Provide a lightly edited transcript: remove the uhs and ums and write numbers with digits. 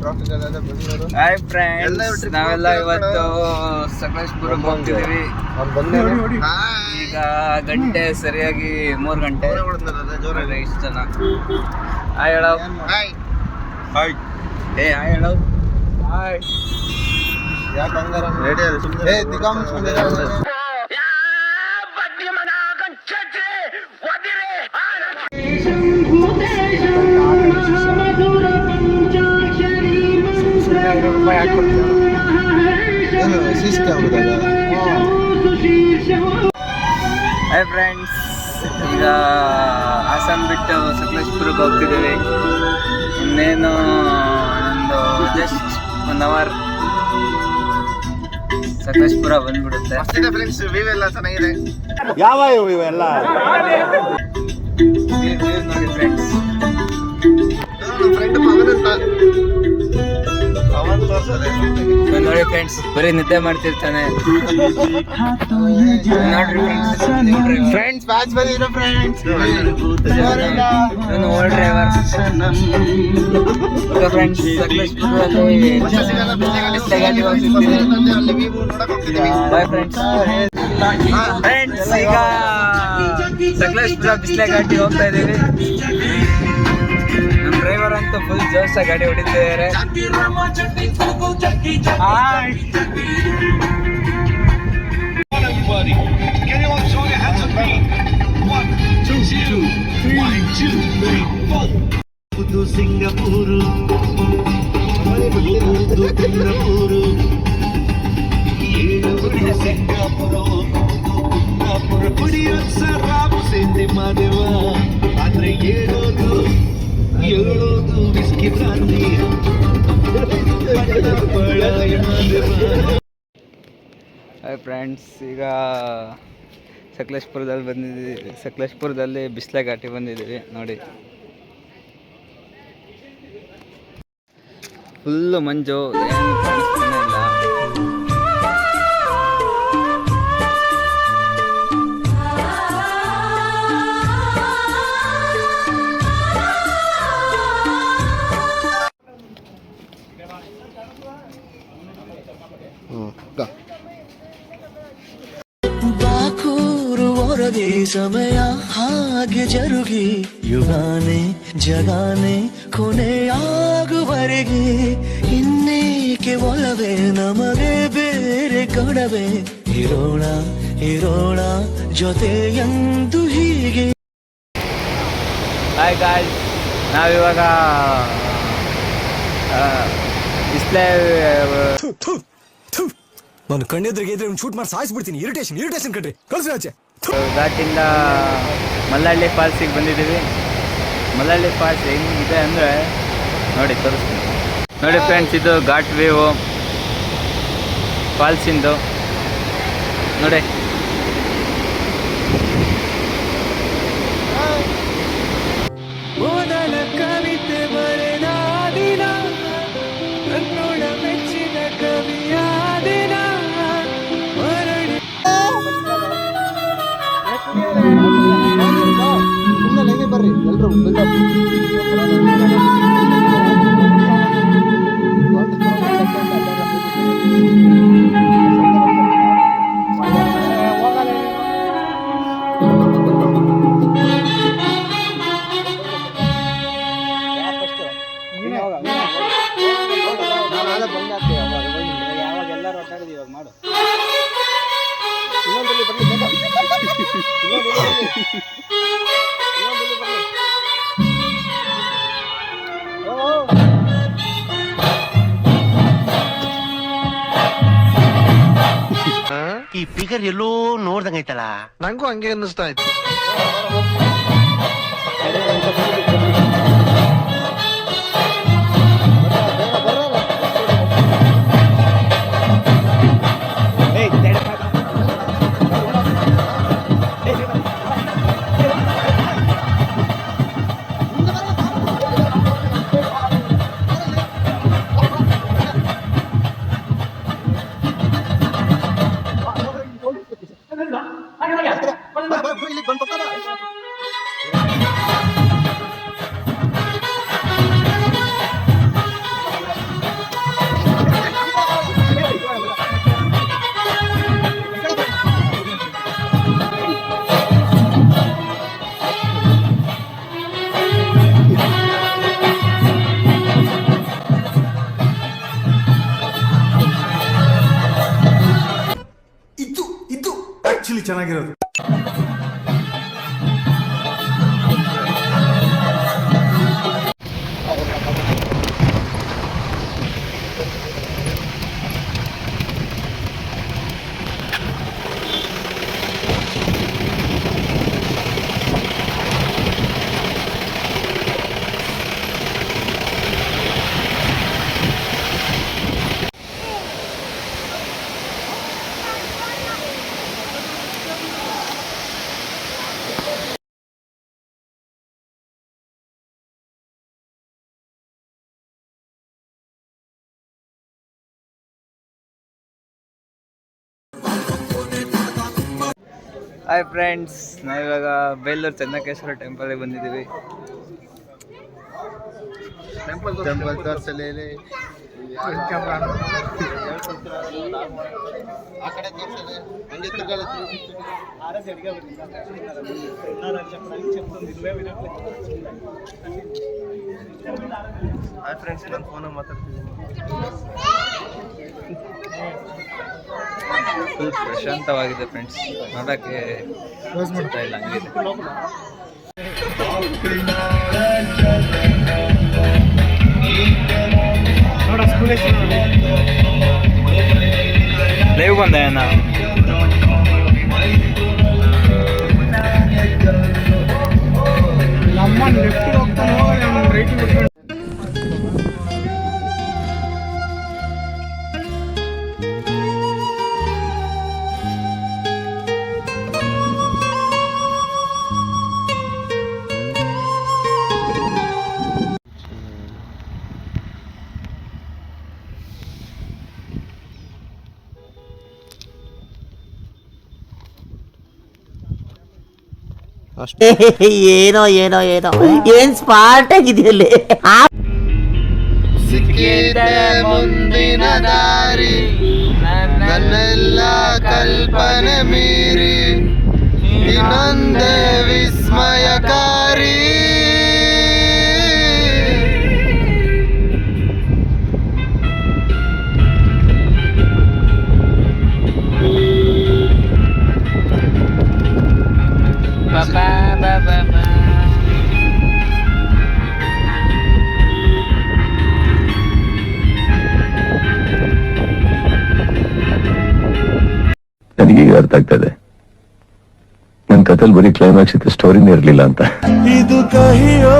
Hi friends, ನಾವೆಲ್ಲ ಇವತ್ತು ಸಕಲೇಶ್ಪುರಕ್ಕೆ ಹೋಗ್ತಿದ್ದೀವಿ. ಈಗ ಗಂಟೆ ಸರಿಯಾಗಿ 3 ಗಂಟೆ. ಇಷ್ಟು ಜನ ಹಾಯ್ ಹೇಳೋ. ಹಾಯ್ ಹಾಯ್ ಹೇಳೋ. ಹಾಯ್ ಹಾಯ್ ಫ್ರೆಂಡ್ಸ್, ಈಗ ಹಾಸನ್ ಬಿಟ್ಟು ಸಕಲೇಶ್ಪುರಕ್ಕೆ ಹೋಗ್ತಿದ್ದೀವಿ. ಇನ್ನೇನು ಒಂದು ಜಸ್ಟ್ 1 ಅವರ್ ಸಕಲೇಶ್ಪುರ ಬಂದ್ಬಿಡುತ್ತೆ. ಫ್ರೆಂಡ್ಸ್, ವ್ಯೂ ಎಲ್ಲ ಚೆನ್ನಾಗಿದೆ. ಯಾವ ಇವೆಲ್ಲ ನೋಡಿ ಫ್ರೆಂಡ್ಸ್. ನಮ್ಮ ಫ್ರೆಂಡ್ ಪವನ್ ಅಂತ ಪವನ್ ತೋರ್ಸೋದೆ ನೋಡಿ ಫ್ರೆಂಡ್ಸ್, ಬರೀ ನಿದ್ದೆ ಮಾಡ್ತಿರ್ತಾನೆ. ನೋಡ್ರಿ ಫ್ರೆಂಡ್ಸ್, ಬ್ಯಾಚ್ ಬಂದಿರೋ ಫ್ರೆಂಡ್ಸ್, ಇವನು ಓಲ್ಡ್ ಡ್ರೈವರ್. ಫ್ರೆಂಡ್ಸ್, ಸಕಲೇಶ್ಪುರದಲ್ಲಿ ಬಾಯ್ ಫ್ರೆಂಡ್ಸ್. ಫ್ರೆಂಡ್ಸ್, ಈಗ ಸಕಲೇಶ್ಪುರ ಬಿಸ್ಲೆ ಘಾಟಿ ಹೋಗ್ತಾ ಇದೀವಿ. ನಮ್ಮ ಡ್ರೈವರ್ ಅಂತೂ ಫುಲ್ ಜೋಶಾಗಿ ಗಾಡಿ ಹೊಡಿತಿದ್ದಾರೆ. ಸಿಂಗಪೂರು ಸಿಂಗಪೂರು ರಾಬು ಸೇಂದೆ ಮಾದೇವ ಆದ್ರೆ ಹೇಳೋದು ವಿಸ್ಕಿ ಪ್ರಾಂತಿ. ಹಾಯ್ ಫ್ರೆಂಡ್ಸ್, ಈಗ ಸಕಲೇಶ್ಪುರದಲ್ಲಿ ಬಿಸ್ಲೆ ಘಾಟಿ ಬಂದಿದ್ದೀವಿ. ನೋಡಿ, ಫುಲ್ಲು ಮಂಜು, ಏನು ಕಾಣಿಸ್ತಾನೆ ಇಲ್ಲ. ಬಾಕೂರು ಹೊರಗೆ ಸಮಯ ಹಾಗೆ ಜರುಗಿ ಯುಗಾನೆ ಜಗಾನೆ ಕೊನೆಯಾಗುವರೆಗೆ ಇನ್ನೇಕೆ ಒಲವೇ ನಮಗೆ ಬೇರೆ ಕೊಡವೆ ಇರೋಣ ಜೊತೆ ಎಂದು ಹೀಗೆ. ಹಾಯ್ ಗಾಯ್ಸ್, ನಾವಿವಾಗ ಬಿಸ್ಲೆ ನಾನು ಕಣ್ಣೆದ್ರಿಗೆ ಇದ್ರೆ ಶೂಟ್ ಮಾಡಿ ಸಾಯಿಸ್ಬಿಡ್ತೀನಿ. ಇರಿಟೇಷನ್ ಕಣ್ರಿ, ಕಳ್ಸಿ ಆಚೆ. ಘಾಟಿಂದ ಮಲ್ಲಹಳ್ಳಿ ಫಾಲ್ಸಿಗೆ ಬಂದಿದ್ದೀವಿ. ಮಲ್ಲಹಳ್ಳಿ ಫಾಲ್ಸ್ ಹೆಂಗಿದೆ ಅಂದರೆ ನೋಡಿ, ತೋರಿಸ್ತೀನಿ. ನೋಡಿ ಫ್ರೆಂಡ್ಸ್, ಇದು ಘಾಟ್ ವ್ಯೂ ಫಾಲ್ಸಿಂದು ನೋಡಿ. ಓದಲ ಕವಿತೆ ಬರೆದಾದಿನ ಕನ್ನಡ ಮೆಚ್ಚಿನ ಕವಿಯಾದಿನ ಮರಳಿ ಬರ್ರಿ ಎಲ್ರು ಯಾವಾಗ ಎಲ್ಲರೂ ಒಟ್ಟಾಡಿದ್ವಿ, ಇವಾಗ ಮಾಡು. ಈ ಫಿಗರ್ ಎಲ್ಲೋ ನೋಡ್ದಂಗೈತಲ್ಲ. ನಂಗೂ ಹಂಗೆ ಅನ್ನಿಸ್ತಾ ಇತ್ತು. ಚೆನ್ನಾಗಿರೋದು. ಹಾಯ್ ಫ್ರೆಂಡ್ಸ್, ನಾವಿವಾಗ ಬೇಲೂರು ಚೆನ್ನಕೇಶ್ವರ ಟೆಂಪಲ್ಗೆ ಬಂದಿದ್ದೀವಿ. ಟೆಂಪಲ್ ತೋರ್ಸಲೇ ಆ ಕಡೆ ತೋರ್ಸಲೇ ಹಂಗೆ ತಿರ್ಗಾಡತ್ತೀವಿ. ಹಾಯ್ ಫ್ರೆಂಡ್ಸ್, ನಾನು ಫೋನಲ್ಲಿ ಮಾತಾಡ್ತಿದ್ದೀನಿ. ಫುಲ್ ಪ್ರಶಾಂತವಾಗಿದೆ ಫ್ರೆಂಡ್ಸ್, ನೋಡೋಕ್ಕೆ ಅನಿಸ್ತಾ ಇಲ್ಲ, ಹಂಗಿದೆ. ಲೈವ್ ಬಂದೆ ನಾ ಏನೋ ಏನೋ ಏನೋ ಏನ್ ಸ್ಮಾರ್ಟ್ ಆಗಿದೆಯಲ್ಲಿ. ಸಿಕ್ಕಿದೆ ಮುಂದಿನ ದಾರಿ, ನನ್ನೆಲ್ಲ ಕಲ್ಪನೆ ಮೀರಿ ಇನ್ನೊಂದೇ ವಿಸ್ಮಯಕಾರಿ. ನನಗೀಗ ಅರ್ಥ ಆಗ್ತಾ ಇದೆ, ನನ್ನ ಕಥೆಯಲ್ಲಿ ಬರೀ ಕ್ಲೈಮ್ಯಾಕ್ಸ್ ಇತ್ತು, ಸ್ಟೋರಿನೇ ಇರಲಿಲ್ಲ ಅಂತ. ಇದು ಕಹಿಯೋ